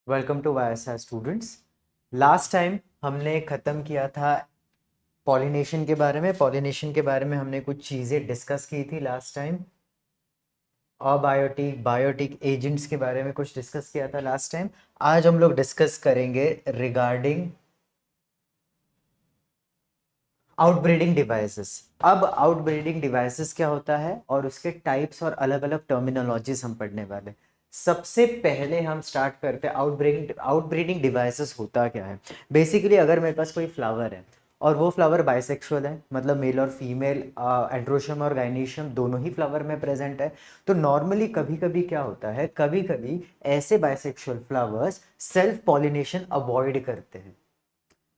Welcome to YSR students. Last time हमने ख़त्म किया था पॉलिनेशन के बारे में हमने कुछ चीज़ें डिस्कस की थी last time. Abiotic biotic agents के बारे में कुछ डिस्कस किया था लास्ट टाइम। आज हम लोग डिस्कस करेंगे रिगार्डिंग आउटब्रीडिंग डिवाइसेस। अब आउटब्रीडिंग डिवाइसेस क्या होता है और उसके टाइप्स और अलग अलग टर्मिनोलॉजीज हम पढ़ने वाले। सबसे पहले हम स्टार्ट करते हैं आउटब्रीडिंग डिवाइसेस होता क्या है। बेसिकली अगर मेरे पास कोई फ्लावर है और वो फ्लावर बाइसेक्सुअल है, मतलब मेल और फीमेल एंड्रोशियम और गाइनीशियम दोनों ही फ्लावर में प्रेजेंट है, तो नॉर्मली कभी कभी क्या होता है, कभी कभी ऐसे bisexual flowers self pollination avoid करते हैं।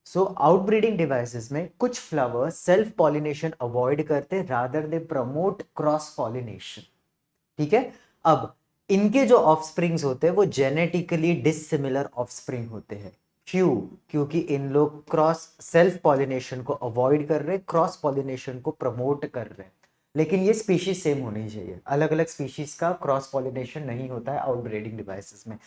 सो आउटब्रीडिंग डिवाइसेस में कुछ फ्लावर्स सेल्फ पॉलिनेशन अवॉइड करते, rather they promote cross pollination. ठीक है। अब इनके जो ऑफस्प्रिंग्स होते हैं वो जेनेटिकली डिसिमिलर ऑफस्प्रिंग होते हैं। क्यों? क्योंकि इन लोग क्रॉस सेल्फ पॉलिनेशन को अवॉइड कर रहे हैं, क्रॉस पॉलिनेशन को प्रमोट कर रहे हैं। लेकिन ये स्पीशीज सेम होनी चाहिए, अलग अलग स्पीशीज का क्रॉस पॉलिनेशन नहीं होता है आउटब्रीडिंग डिवाइसेस में,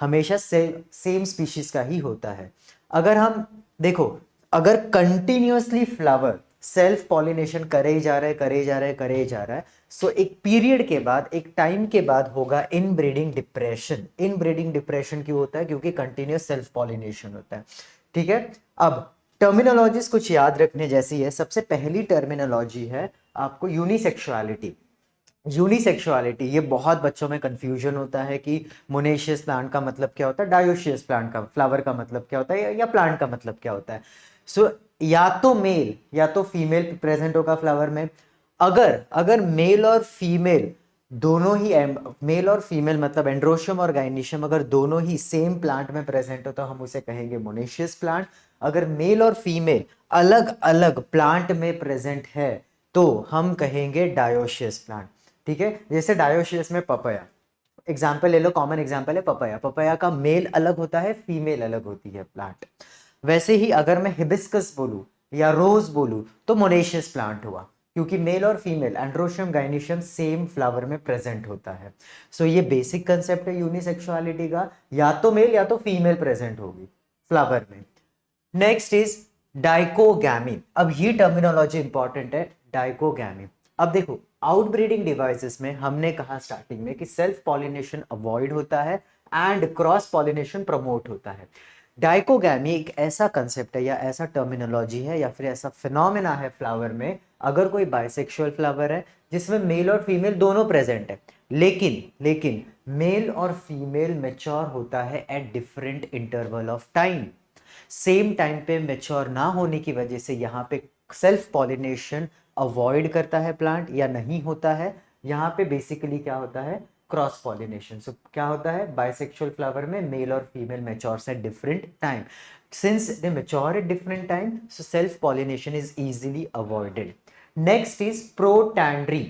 हमेशा सेम स्पीशीज का ही होता है। अगर हम देखो, अगर कंटिन्यूअसली फ्लावर सेल्फ पॉलिनेशन करे ही जा रहा है, करे ही जा रहा है, करे ही जा रहा है, सो एक पीरियड के बाद, एक टाइम के बाद होगा इनब्रीडिंग डिप्रेशन। इनब्रीडिंग डिप्रेशन क्यों होता है? क्योंकि कंटिन्यूअस सेल्फ पॉलिनेशन होता है। ठीक है। अब टर्मिनोलॉजीज कुछ याद रखने जैसी है। सबसे पहली टर्मिनोलॉजी है आपको यूनिसेक्सुअलिटी। यूनिसेक्सुअलिटी, ये बहुत बच्चों में कंफ्यूजन होता है कि मोनेशियस प्लांट का मतलब क्या होता है, डायोशियस प्लांट का फ्लावर का मतलब क्या होता है, या प्लांट का मतलब क्या होता है। सो या तो मेल या तो फीमेल प्रेजेंट होगा फ्लावर में। अगर अगर मेल और फीमेल दोनों ही, मेल और फीमेल मतलब एंड्रोशियम और गाइनीशियम अगर दोनों ही सेम प्लांट में प्रेजेंट हो तो हम उसे कहेंगे मोनेशियस प्लांट। अगर मेल और फीमेल अलग अलग प्लांट में प्रेजेंट है तो हम कहेंगे डायोशियस प्लांट। ठीक है। जैसे डायोशियस में पपाया एग्जाम्पल ले लो, कॉमन एग्जाम्पल है पपाया। पपाया का मेल अलग होता है, फीमेल अलग होती है प्लांट। वैसे ही अगर मैं हिबिस्कस बोलूं या रोज बोलूं तो मोनेशियस प्लांट हुआ, क्योंकि मेल और female androecium gynoecium same flower में प्रेजेंट होता है। सो ये बेसिक कंसेप्ट है यूनिसेक्सुअलिटी का, या तो मेल या तो फीमेल प्रेजेंट होगी फ्लावर में। Next is dichogamy. अब ये टर्मिनोलॉजी इंपॉर्टेंट है, डाइकोगैमी। अब देखो, आउटब्रीडिंग डिवाइसेस में हमने कहा स्टार्टिंग में कि सेल्फ पॉलिनेशन अवॉइड होता है एंड क्रॉस पॉलिनेशन प्रमोट होता है। डाइकोगैमी एक ऐसा कंसेप्ट है या ऐसा टर्मिनोलॉजी है या फिर ऐसा फिनोमेना है फ्लावर में, अगर कोई बाइसेक्सुअल फ्लावर है जिसमें मेल और फीमेल दोनों प्रेजेंट है, लेकिन लेकिन मेल और फीमेल मैच्योर होता है at different interval of time. Same time पे मेच्योर ना होने की वजह से यहाँ पे सेल्फ पॉलिनेशन अवॉइड करता है प्लांट या नहीं होता है। यहाँ पे बेसिकली क्या होता है, क्रॉस पॉलिनेशन। सो क्या होता है, बाइसेक्सुअल फ्लावर में मेल और female matures at different time. Since they mature at different time, so self pollination is easily avoided. Next is protandry.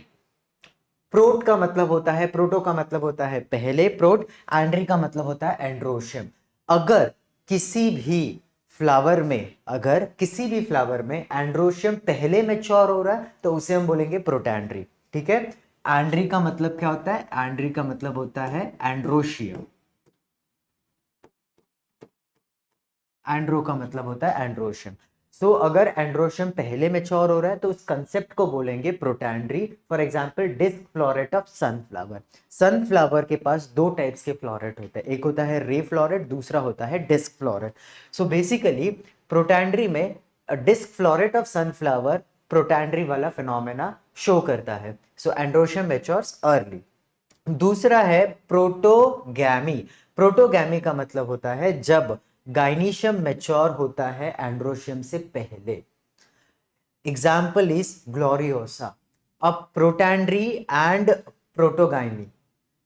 Prot का मतलब होता है, प्रोटो का मतलब होता है पहले, प्रोट एंड्री का मतलब होता है एंड्रोशियम। अगर किसी भी फ्लावर में, अगर किसी भी फ्लावर में एंड्रोशियम पहले मैच्योर हो रहा है तो उसे हम बोलेंगे प्रोटैंड्री। ठीक है। एंड्री का मतलब क्या होता है? एंड्री का मतलब होता है एंड्रोशियम। एंड्रो का मतलब होता है एंड्रोशियम। सो अगर एंड्रोशियम पहले मैच्योर हो रहा है तो उस कंसेप्ट को बोलेंगे protandry. For example disc floret of sunflower. Sunflower के पास दो टाइप्स के फ्लोरेट होते हैं, एक होता है रे फ्लोरेट, दूसरा होता है डिस्क फ्लोरेट। सो बेसिकली प्रोटैंड्री में डिस्क फ्लोरेट ऑफ सनफ्लावर प्रोटैंड्री वाला फिनोमेना शो करता है। सो एंड्रोशियम मैच्योर्स अर्ली। दूसरा है प्रोटोगैमी। प्रोटोगैमी का मतलब होता है जब गाइनीशियम मैच्योर होता है एंड्रोशियम से पहले। Example is gloriosa. अब प्रोटैंड्री एंड प्रोटोगाइनी,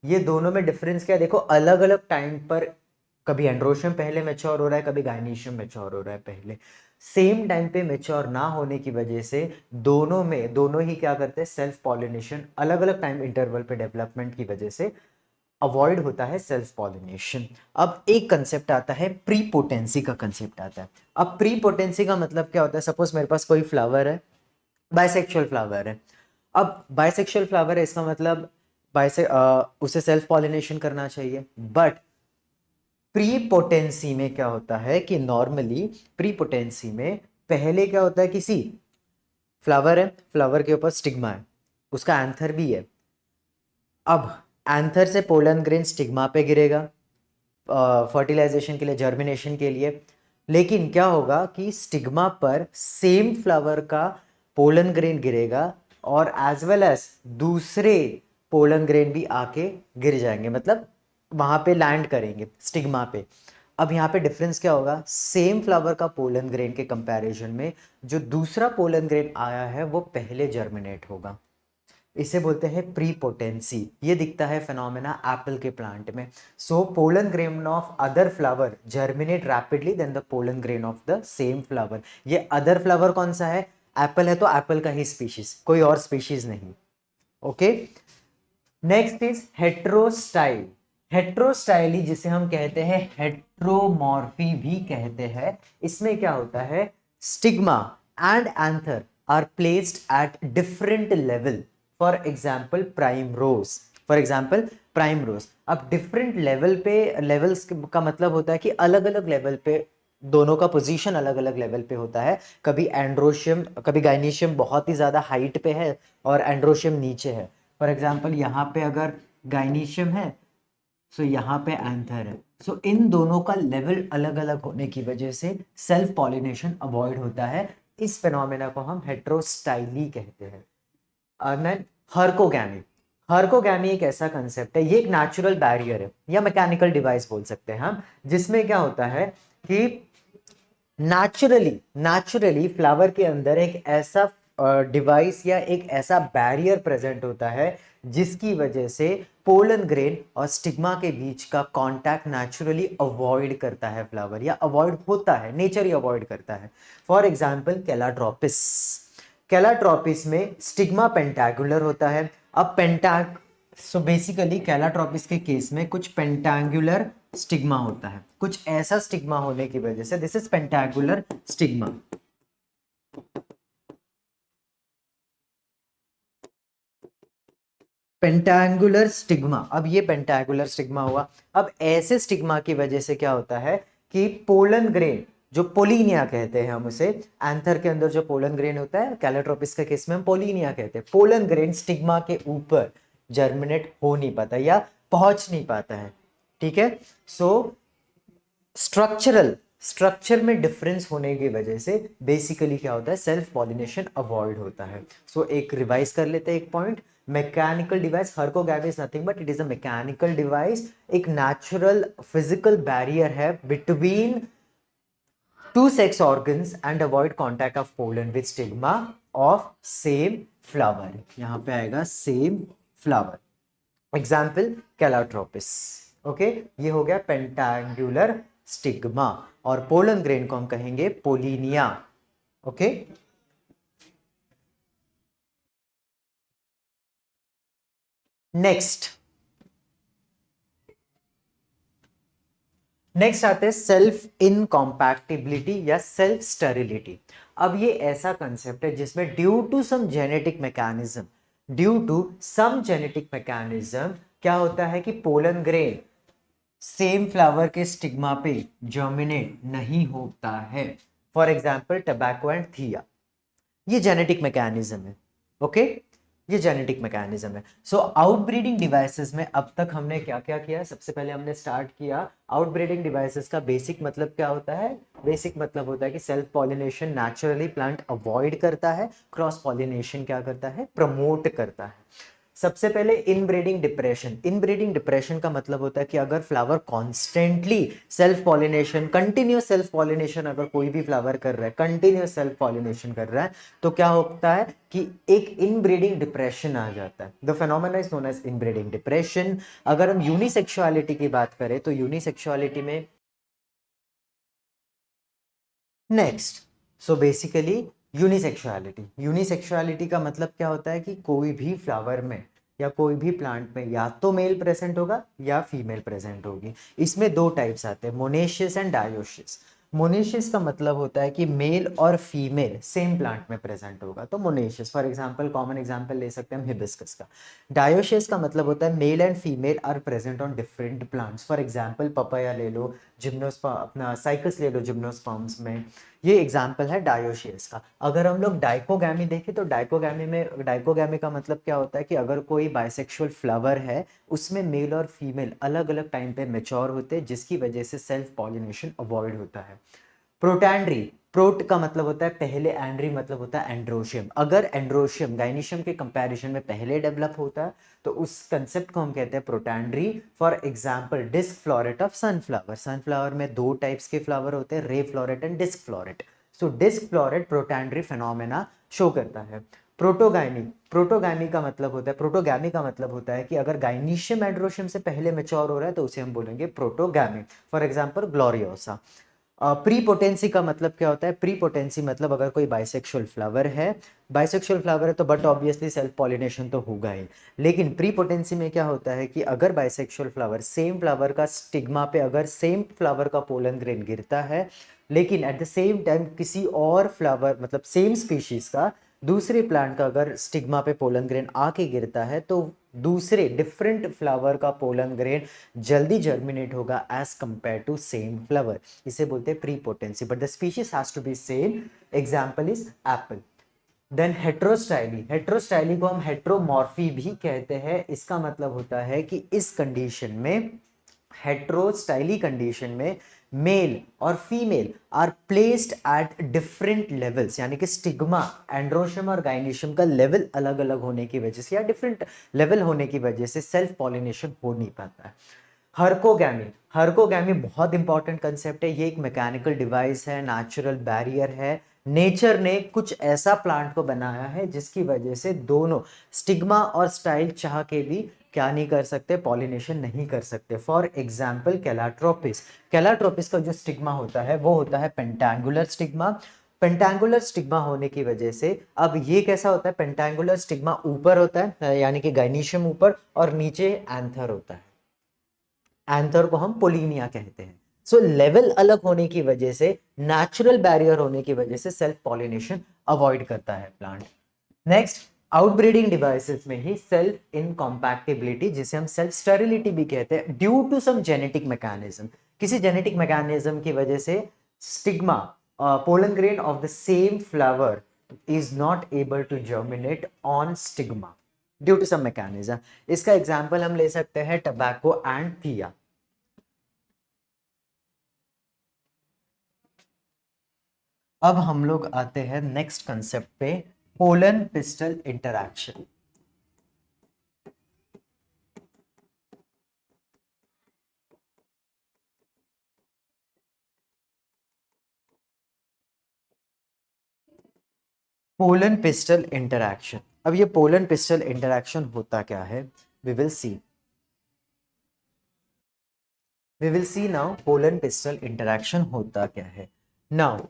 ये दोनों में डिफरेंस क्या है? देखो, अलग अलग टाइम पर कभी एंड्रोशियम पहले मैच्योर हो रहा है, कभी गाइनीशियम मैच्योर हो रहा है पहले। सेम टाइम पे मैच्योर ना होने की वजह से दोनों में, दोनों ही क्या करते हैं, सेल्फ पॉलिनेशन अलग अलग टाइम इंटरवल पे डेवलपमेंट की वजह से अवॉइड होता है सेल्फ पॉलिनेशन। अब एक कंसेप्ट आता है प्रीपोटेंसी का कंसेप्ट आता है। अब प्रीपोटेंसी का मतलब क्या होता है? सपोज मेरे पास कोई फ्लावर है, बाइसेक्सुअल फ्लावर है। अब बाइसेक्सुअल फ्लावर है, इसका मतलब उसे सेल्फ पॉलिनेशन करना चाहिए, बट प्री पोटेंसी में क्या होता है कि नॉर्मली प्री पोटेंसी में पहले क्या होता है, किसी फ्लावर है, फ्लावर के ऊपर स्टिग्मा है, उसका एंथर भी है। अब एंथर से पोलन ग्रेन स्टिग्मा पे गिरेगा फर्टिलाइजेशन के लिए, जर्मिनेशन के लिए। लेकिन क्या होगा कि स्टिग्मा पर सेम फ्लावर का पोलन ग्रेन गिरेगा और एज वेल एज दूसरे पोलन ग्रेन भी आके गिर जाएंगे, मतलब वहां पे लैंड करेंगे स्टिग्मा पे। अब यहाँ पे डिफरेंस क्या होगा, सेम फ्लावर का पोलन ग्रेन के कंपैरिजन में जो दूसरा पोलन ग्रेन आया है वो पहले जर्मिनेट होगा। इसे बोलते हैं प्री पोटेंसी। ये दिखता है फिनोमेना एप्पल के प्लांट में। So pollen grain of other flower germinate rapidly then the pollen grain of the same flower. ये अदर फ्लावर कौन सा है, एप्पल है तो एप्पल का ही स्पीशीज, कोई और स्पीशीज नहीं। Okay, next is heterostyle. Heterostyly जिसे हम कहते हैं हेट्रोमॉर्फी भी कहते हैं। इसमें क्या होता है, stigma and anther are placed at different level. For example primrose, for example primrose. अब डिफरेंट लेवल पे, लेवल्स का मतलब होता है कि अलग अलग लेवल पे दोनों का पोजीशन अलग अलग लेवल पे होता है। कभी एंड्रोशियम, कभी गाइनीशियम बहुत ही ज्यादा हाइट पे है और एंड्रोशियम नीचे है। फॉर एग्जाम्पल यहाँ पे अगर गाइनीशियम है सो यहाँ पे एंथर है। सो इन दोनों का लेवल अलग अलग होने की वजह से सेल्फ पॉलिनेशन अवॉइड होता है। इस फिनोमेना को हम हेट्रोस्टाइली कहते हैं। देन हर्कोगैमी। हर्कोगैमी एक ऐसा कंसेप्ट है, ये एक नेचुरल बैरियर है या मैकेनिकल डिवाइस बोल सकते हैं हम, जिसमें क्या होता है कि नेचुरली फ्लावर के अंदर एक ऐसा डिवाइस या एक ऐसा बैरियर प्रेजेंट होता है जिसकी वजह से पोलन ग्रेन और स्टिग्मा के बीच का कांटेक्ट नेचुरली अवॉइड करता है फ्लावर, या अवॉइड होता है, नेचर ही अवॉइड करता है। For example कैलाट्रोपिस। कैलाट्रोपिस में स्टिग्मा पेंटागुलर होता है। अब सो बेसिकली कैलाट्रोपिस के केस में कुछ पेंटांगुलर स्टिग्मा होता है, कुछ ऐसा स्टिग्मा होने की वजह से दिस इज पेंटांगुलर स्टिग्मा। पेंटांगुलर स्टिग्मा, अब ये पेंटांगुलर स्टिग्मा हुआ। अब ऐसे स्टिग्मा की वजह से क्या होता है कि पोलन ग्रेन, जो पोलिनिया कहते हैं हम उसे, एंथर के अंदर जो पोलन ग्रेन होता है, कैलाट्रोपिस के केस में हम पोलिनिया कहते हैं, पोलन ग्रेन स्टिग्मा के ऊपर जर्मिनेट हो नहीं पाता या पहुंच नहीं पाता है। ठीक है, सो स्ट्रक्चर में डिफरेंस होने की वजह से बेसिकली क्या होता है, सेल्फ पॉलिनेशन अवॉइड होता है। सो एक रिवाइज कर लेते हैं एक point, mechanical device herkogamy is nothing but it is a mechanical device, एक नेचुरल फिजिकल बैरियर है between two sex organs and avoid contact of pollen with stigma of same flower. यहां पे आएगा same flower, example calotropis. Okay, ये हो गया pentangular stigma, और pollen grain को हम कहेंगे पोलिनिया। ओके, नेक्स्ट आते हैं सेल्फ इनकॉम्पैक्टिबिलिटी या सेल्फ स्टेरिलिटी। अब ये ऐसा कंसेप्ट है जिसमें due to some genetic mechanism क्या होता है कि पोलन ग्रेन सेम फ्लावर के स्टिग्मा पे जर्मिनेट नहीं होता है। For example tobacco and thea, ये जेनेटिक मैकेनिज्म है। ओके, ये जेनेटिक मैकेनिज्म है। सो आउटब्रीडिंग डिवाइसेस में अब तक हमने क्या क्या किया, सबसे पहले हमने स्टार्ट किया आउटब्रीडिंग डिवाइसेस का बेसिक मतलब क्या होता है। बेसिक मतलब होता है कि self pollination naturally plant avoid करता है, क्रॉस पॉलिनेशन क्या करता है, प्रमोट करता है। सबसे पहले इनब्रीडिंग डिप्रेशन। इनब्रीडिंग डिप्रेशन का मतलब होता है कि अगर flower constantly self pollination, continuous self pollination, अगर कोई भी फ्लावर कर रहा है कंटिन्यूस सेल्फ पॉलिनेशन कर रहा है, तो क्या होता है कि एक इनब्रीडिंग डिप्रेशन आ जाता है। The phenomena is known as inbreeding depression. अगर हम यूनिसेक्सुअलिटी की बात करें तो यूनिसेक्सुअलिटी में नेक्स्ट, सो बेसिकली यूनिसेक्सुअलिटी का मतलब क्या होता है कि कोई भी फ्लावर में या कोई भी प्लांट में या तो मेल प्रेजेंट होगा या फीमेल प्रेजेंट होगी। इसमें दो टाइप्स आते हैं, मोनेशियस एंड डायोशियस। मोनेशियस का मतलब होता है कि मेल और फीमेल सेम प्लांट में प्रेजेंट होगा, तो monoecious. For example common example ले सकते हैं हम हिबिस्कस का। डायोशियस का मतलब होता है male and female are present on different plants. For example papaya ले लो, जिम्नोस्पर्म अपना साइकस ले लो जिम्नोस्पर्म्स में, ये एग्जांपल है डायोशियस का। अगर हम लोग डाइकोगैमी देखें तो डाइकोगैमी में, डाइकोगैमी का मतलब क्या होता है कि अगर कोई बाइसेक्सुअल फ्लावर है उसमें मेल और फीमेल अलग अलग टाइम पे मेच्योर होते हैं, जिसकी वजह से सेल्फ पॉलिनेशन अवॉइड होता है। प्रोटैंड्री, प्रोट का मतलब होता है पहले, एंड्री मतलब होता है एंड्रोशियम। अगर एंड्रोशियम गाइनीशियम के कंपैरिजन में पहले डेवलप होता है तो उस कंसेप्ट को हम कहते हैं protandry. For example disc floret of sunflower, sunflower में दो टाइप्स के फ्लावर होते हैं, ray floret and disc floret. So disc floret protandry phenomena show करता है। प्रोटोगामी, प्रोटोगामी का मतलब होता है, प्रोटोगामी का मतलब होता है कि अगर गाइनीशियम एंड्रोशियम से पहले मैच्योर हो रहा है तो उसे हम बोलेंगे protogamy. For example gloriosa. Prepotency का मतलब क्या होता है? प्री पोटेंसी मतलब अगर कोई बाइसेक्सुअल फ्लावर है, बाइसेक्सुअल फ्लावर है तो बट ऑब्वियसली सेल्फ पॉलिनेशन तो होगा ही, लेकिन प्री पोटेंसी में क्या होता है कि अगर बाइसेक्सुअल फ्लावर, सेम फ्लावर का स्टिग्मा पे अगर सेम फ्लावर का पोलन ग्रेन गिरता है, लेकिन एट द सेम टाइम किसी और फ्लावर मतलब सेम स्पीशीज का दूसरे प्लांट का अगर स्टिग्मा पे पोलन ग्रेन आके गिरता है तो दूसरे डिफरेंट फ्लावर का पोलन ग्रेन जल्दी जर्मिनेट होगा as compare to same flower, इसे बोलते हैं prepotency, but the species has to be same. Example is apple. Then heterostyly, heterostyly को हम हेट्रोमॉर्फी भी कहते हैं। इसका मतलब होता है कि इस कंडीशन में, हेट्रोस्टाइली कंडीशन में मेल और female are placed at different levels, यानी कि स्टिग्मा एंड्रोशियम और गाइनीशियम का लेवल अलग अलग होने की वजह से या डिफरेंट लेवल होने की वजह से सेल्फ पॉलिनेशन हो नहीं पाता है। हर्कोगैमी, हर्कोगैमी बहुत इंपॉर्टेंट कंसेप्ट है। ये एक मैकेनिकल डिवाइस है, नेचुरल बैरियर है। नेचर ने कुछ ऐसा प्लांट को बनाया है जिसकी वजह से दोनों स्टिग्मा और स्टाइल चाह के भी क्या नहीं कर सकते, पॉलिनेशन नहीं कर सकते। फॉर एग्जाम्पल कैलाट्रोपिस, कैलाट्रोपिस का जो स्टिग्मा होता है वो होता है पेंटांगुलर स्टिग्मा। पेंटांगुलर स्टिग्मा होने की वजह से अब ये कैसा होता है, पेंटांगुलर स्टिग्मा ऊपर होता है यानी कि गाइनीशियम ऊपर और नीचे एंथर होता है, एंथर को हम पोलिनिया कहते हैं। सो लेवल अलग होने की वजह से, नेचुरल बैरियर होने की वजह से सेल्फ पॉलिनेशन अवॉइड करता है प्लांट। नेक्स्ट, आउटब्रीडिंग डिवाइसेस में ही सेल्फ इनकॉम्पैक्टिबिलिटी, जिसे हम सेल्फ स्टेरिलिटी भी कहते हैं, due to some genetic mechanism, किसी जेनेटिक मैकेनिज्म की वजह से stigma, pollen grain of the same flower is not able to germinate on stigma due to some mechanism. इसका एग्जांपल हम ले सकते हैं टबैको एंड थिया। अब हम लोग आते हैं नेक्स्ट कंसेप्ट पे, pollen pistil interaction. Pollen pistil interaction, अब ये पोलन पिस्टल इंटरैक्शन होता क्या है, we will see, we will see now pollen pistil interaction होता क्या है। नाउ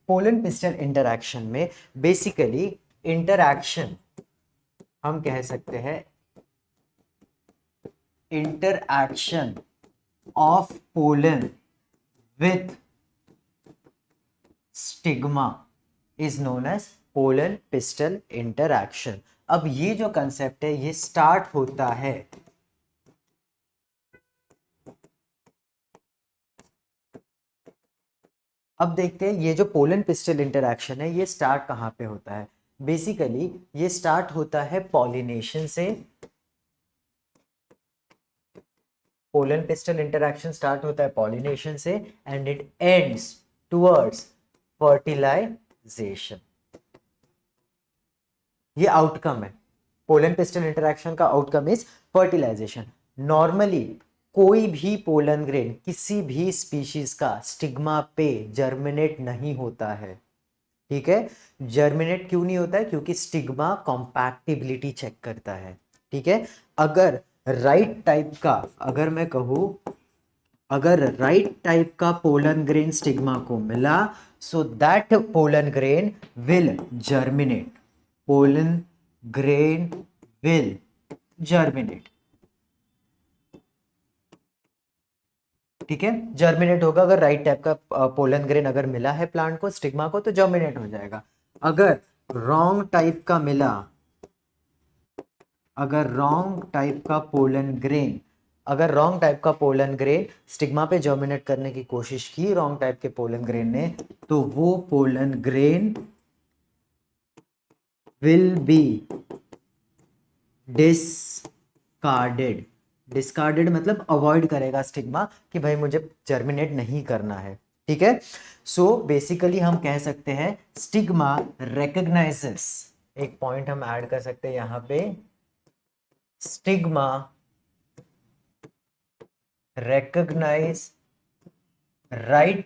पोलन पिस्टल इंटरैक्शन में बेसिकली इंटरैक्शन हम कह सकते हैं, interaction of pollen with stigma is known as pollen pistil interaction. अब ये जो कंसेप्ट है ये स्टार्ट होता है, अब देखते हैं ये जो पोलन पिस्टल इंटरैक्शन है ये स्टार्ट कहाँ पे होता है। बेसिकली ये स्टार्ट होता है पॉलिनेशन से, पोलन पिस्टल इंटरैक्शन स्टार्ट होता है पॉलिनेशन से and it ends towards fertilization. ये आउटकम है, पोलन पिस्टल इंटरैक्शन का आउटकम इज फर्टिलाइजेशन। नॉर्मली कोई भी पोलन ग्रेन किसी भी स्पीशीज का स्टिग्मा पे जर्मिनेट नहीं होता है, ठीक है। जर्मिनेट क्यों नहीं होता है, क्योंकि स्टिग्मा कॉम्पैक्टिबिलिटी चेक करता है, ठीक है। अगर राइट टाइप का, अगर मैं कहूं अगर राइट टाइप का पोलन ग्रेन स्टिग्मा को मिला, so that pollen grain will germinate, pollen grain will germinate, ठीक है, जर्मिनेट होगा अगर राइट टाइप का पोलन ग्रेन अगर मिला है प्लांट को, स्टिग्मा को, तो जर्मिनेट हो जाएगा। अगर रॉन्ग टाइप का मिला, अगर रॉन्ग टाइप का पोलन ग्रेन, अगर रॉन्ग टाइप का पोलन ग्रेन स्टिग्मा पे जर्मिनेट करने की कोशिश की रॉन्ग टाइप के पोलन ग्रेन ने, तो वो pollen grain will be discarded. Discarded मतलब अवॉइड करेगा स्टिग्मा कि भाई मुझे जर्मिनेट नहीं करना है। ठीक है, सो बेसिकली हम कह सकते हैं स्टिग्मा रिकॉग्नाइजेस, एक पॉइंट हम ऐड कर सकते हैं यहां पे, stigma recognize right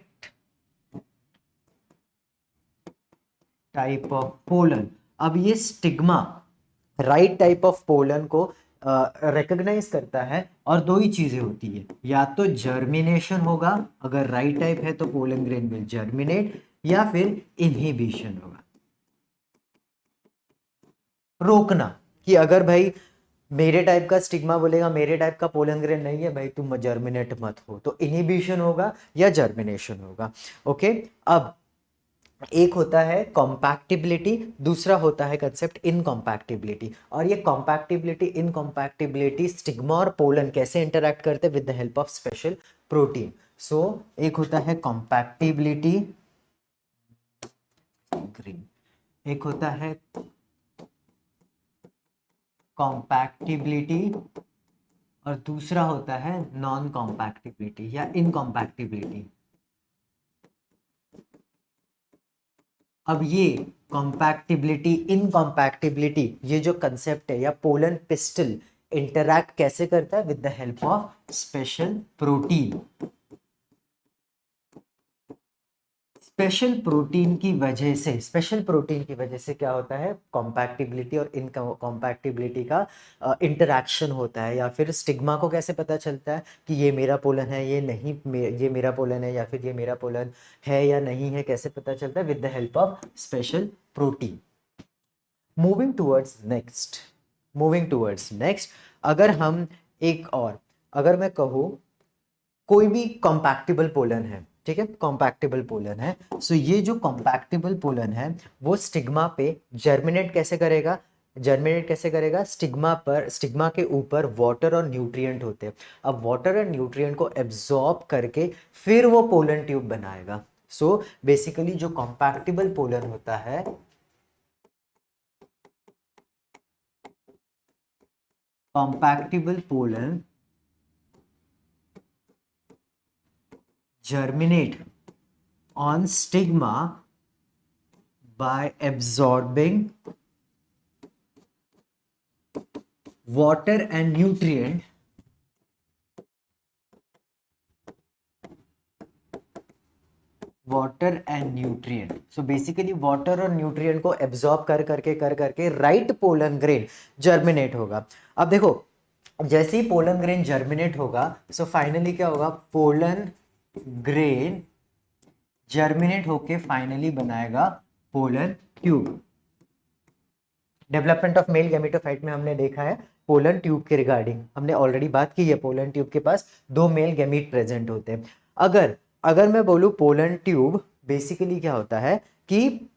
type of pollen। अब ये stigma right type of pollen को रिकॉग्नाइज करता है, और दो ही चीजें होती है, या तो जर्मिनेशन होगा, अगर राइट टाइप है तो पोलन ग्रेन विल जर्मिनेट, या फिर इनहिबिशन होगा, रोकना, कि अगर भाई मेरे टाइप का स्टिग्मा बोलेगा मेरे टाइप का पोलन ग्रेन नहीं है भाई तुम जर्मिनेट मत हो, तो इनहिबिशन होगा या जर्मिनेशन होगा। ओके, अब एक होता है कॉम्पैक्टिबिलिटी, दूसरा होता है कंसेप्ट इनकॉम्पैक्टिबिलिटी। और ये कॉम्पैक्टिबिलिटी इनकॉम्पैक्टिबिलिटी स्टिग्मा और पोलन कैसे इंटरैक्ट करते हैं with the help of special protein. So एक होता है कॉम्पैक्टिबिलिटी ग्रीन, एक होता है कॉम्पैक्टिबिलिटी, और दूसरा होता है नॉन कॉम्पैक्टिबिलिटी या इनकॉम्पैक्टिबिलिटी। अब ये कॉम्पैक्टिबिलिटी इनकॉम्पैक्टिबिलिटी, ये जो कंसेप्ट है, या पोलन पिस्टल इंटरैक्ट कैसे करता है with the help of special protein. Special protein की वजह से, स्पेशल प्रोटीन की वजह से क्या होता है, कॉम्पैक्टिबिलिटी और इनकॉम्पैक्टिबिलिटी का इंटरैक्शन होता है। या फिर स्टिग्मा को कैसे पता चलता है कि ये मेरा पोलन है, ये नहीं, ये मेरा पोलन है, या फिर ये मेरा पोलन है या नहीं है, कैसे पता चलता है with the help of special protein. Moving towards next, moving towards next, अगर हम एक और, अगर मैं कहूँ कोई भी कॉम्पैक्टिबल पोलन है, ठीक है, कॉम्पैक्टिबल पोलन है, सो ये जो कॉम्पैक्टिबल पोलन है वो स्टिग्मा पे जर्मिनेट कैसे करेगा, जर्मिनेट कैसे करेगा, स्टिग्मा पर, स्टिग्मा के ऊपर वाटर और न्यूट्रिएंट होते हैं। अब वाटर और न्यूट्रिएंट को एब्जॉर्ब करके फिर वो पोलन ट्यूब बनाएगा। सो बेसिकली जो कॉम्पैक्टिबल पोलन होता है, compatible pollen germinate on stigma by absorbing water and nutrient, water and nutrient. So basically water और न्यूट्रिएंट को एब्जॉर्ब कर करके राइट पोलन ग्रेन जर्मिनेट होगा। अब देखो जैसे ही पोलन ग्रेन जर्मिनेट होगा, सो फाइनली क्या होगा, पोलन ग्रेन जर्मिनेट होके फाइनली बनाएगा pollen tube. Development of male gametophyte में हमने देखा है पोलन ट्यूब के रिगार्डिंग, हमने ऑलरेडी बात की है, पोलन ट्यूब के पास दो मेल गैमीट प्रेजेंट होते हैं। अगर मैं बोलूं पोलन ट्यूब, बेसिकली क्या होता है कि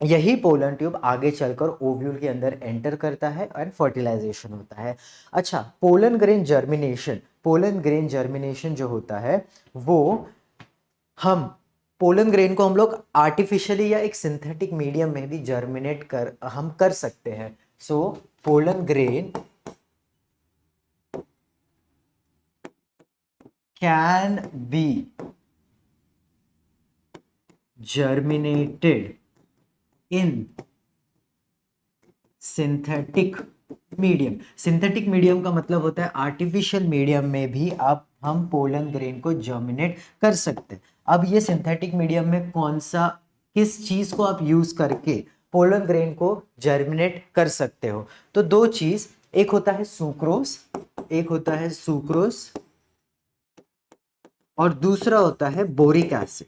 यही पोलन ट्यूब आगे चलकर ओव्यूल के अंदर एंटर करता है एंड फर्टिलाइजेशन होता है। अच्छा, pollen grain germination, pollen grain germination जो होता है वो हम पोलन ग्रेन को हम लोग आर्टिफिशियली या एक सिंथेटिक मीडियम में भी जर्मिनेट कर सकते हैं। सो pollen grain can be germinated in synthetic medium। Synthetic medium का मतलब होता है आर्टिफिशियल मीडियम में भी हम पोलन ग्रेन को जर्मिनेट कर सकते हैं। अब ये सिंथेटिक मीडियम में कौन सा, किस चीज को आप यूज करके पोलन ग्रेन को जर्मिनेट कर सकते हो, तो दो चीज, एक होता है सुक्रोज, एक होता है सुक्रोज, और दूसरा होता है बोरिक एसिड।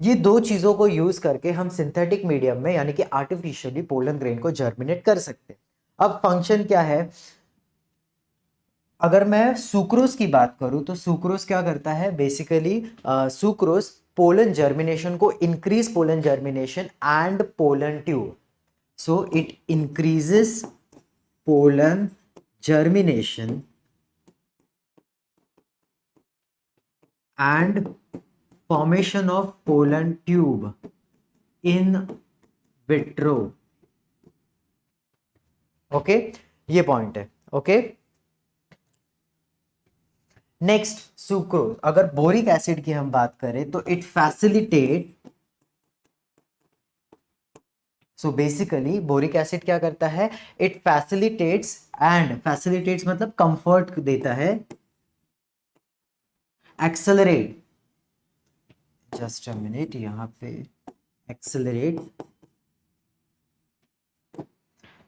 ये दो चीजों को यूज करके हम सिंथेटिक मीडियम में यानी कि आर्टिफिशियली पोलन ग्रेन को जर्मिनेट कर सकते हैं। अब फंक्शन क्या है, अगर मैं सुक्रोज की बात करूं तो सुक्रोज क्या करता है बेसिकली, सुक्रोज पोलन जर्मिनेशन को increase pollen germination and pollen tube, so it increases pollen germination and formation of pollen tube in vitro. Okay, ये पॉइंट है. Okay, next sucrose. अगर बोरिक एसिड की हम बात करें तो it facilitate, so basically boric acid क्या करता है, इट फैसिलिटेट्स, एंड फैसिलिटेट्स मतलब कंफर्ट देता है, एक्सेलरेट, जस्ट अ मिनट यहां पे, एक्सेलरेट.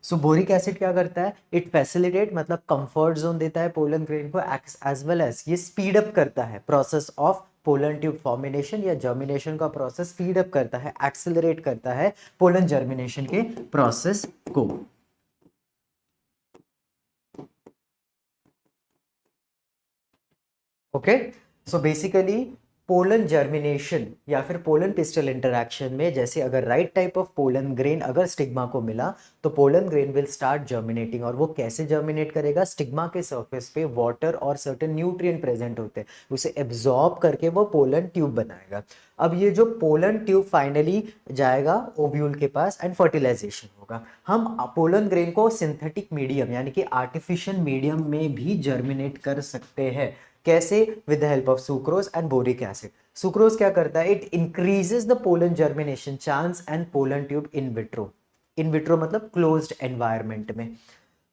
सो बोरिक एसिड क्या करता है, इट फैसिलिटेट मतलब कंफर्ट जोन देता है पोलन ग्रेन को, एज वेल एज ये स्पीड अप करता है process of pollen tube formation या जर्मिनेशन का प्रोसेस स्पीड अप करता है, एक्सेलरेट करता है पोलन जर्मिनेशन के प्रोसेस को. Okay, so basically pollen germination या फिर पोलन पिस्टल इंटरैक्शन में, जैसे अगर right type of pollen grain अगर स्टिग्मा को मिला तो pollen grain will start germinating. और वो कैसे जर्मिनेट करेगा, स्टिग्मा के सरफेस पे वाटर और सर्टेन न्यूट्रिएंट प्रेजेंट होते हैं, उसे एब्जॉर्ब करके वो पोलन ट्यूब बनाएगा. अब ये जो पोलन ट्यूब फाइनली जाएगा ओव्यूल के पास एंड फर्टिलाइजेशन होगा. हम पोलन ग्रेन को सिंथेटिक मीडियम यानी कि आर्टिफिशियल मीडियम में भी जर्मिनेट कर सकते हैं. कैसे, with the help of sucrose and boric acid. Sucrose क्या करता है, it increases the pollen germination chance and pollen tube in vitro. In vitro मतलब क्लोज्ड एनवायरनमेंट में.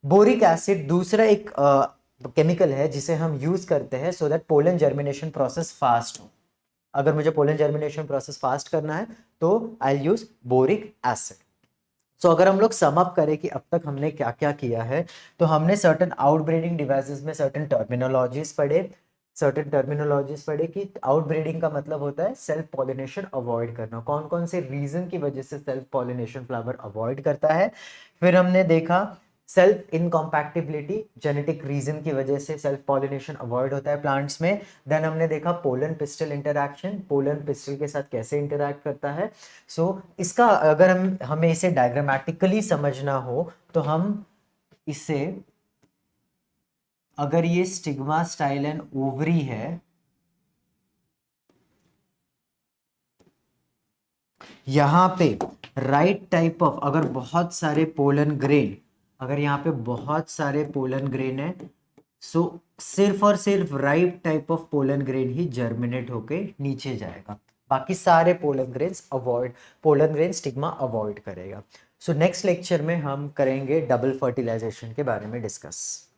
बोरिक एसिड दूसरा एक केमिकल है जिसे हम यूज करते हैं so that pollen germination process fast हो. अगर मुझे पोलन जर्मिनेशन प्रोसेस फास्ट करना है तो आई यूज बोरिक एसिड. सो अगर हम लोग सम अप करें कि अब तक हमने क्या क्या किया है, तो हमने सर्टेन आउटब्रीडिंग डिवाइसेस में सर्टेन टर्मिनोलॉजीज पढ़े. सर्टेन टर्मिनोलॉजीज पढ़े कि आउटब्रीडिंग का मतलब होता है सेल्फ पॉलिनेशन अवॉइड करना, कौन कौन से रीजन की वजह से सेल्फ पॉलिनेशन फ्लावर अवॉइड करता है. फिर हमने देखा सेल्फ इनकॉम्पैक्टिबिलिटी, जेनेटिक रीजन की वजह से सेल्फ पॉलिनेशन अवॉइड होता है प्लांट्स में. देन हमने देखा pollen pistil interaction, pollen pistol के साथ कैसे इंटरैक्ट करता है. सो इसका अगर हमें इसे डायग्रामेटिकली समझना हो तो हम इसे, अगर ये स्टिग्मा स्टाइल एंड ओवरी है, यहां पे राइट टाइप ऑफ, अगर बहुत सारे पोलन ग्रेन, अगर यहाँ पे बहुत सारे पोलन ग्रेन है, सो सिर्फ और सिर्फ right type of pollen grain ही जर्मिनेट होके नीचे जाएगा, बाकी सारे pollen grains avoid, pollen grain stigma avoid करेगा. सो नेक्स्ट लेक्चर में हम करेंगे डबल फर्टिलाइजेशन के बारे में डिस्कस.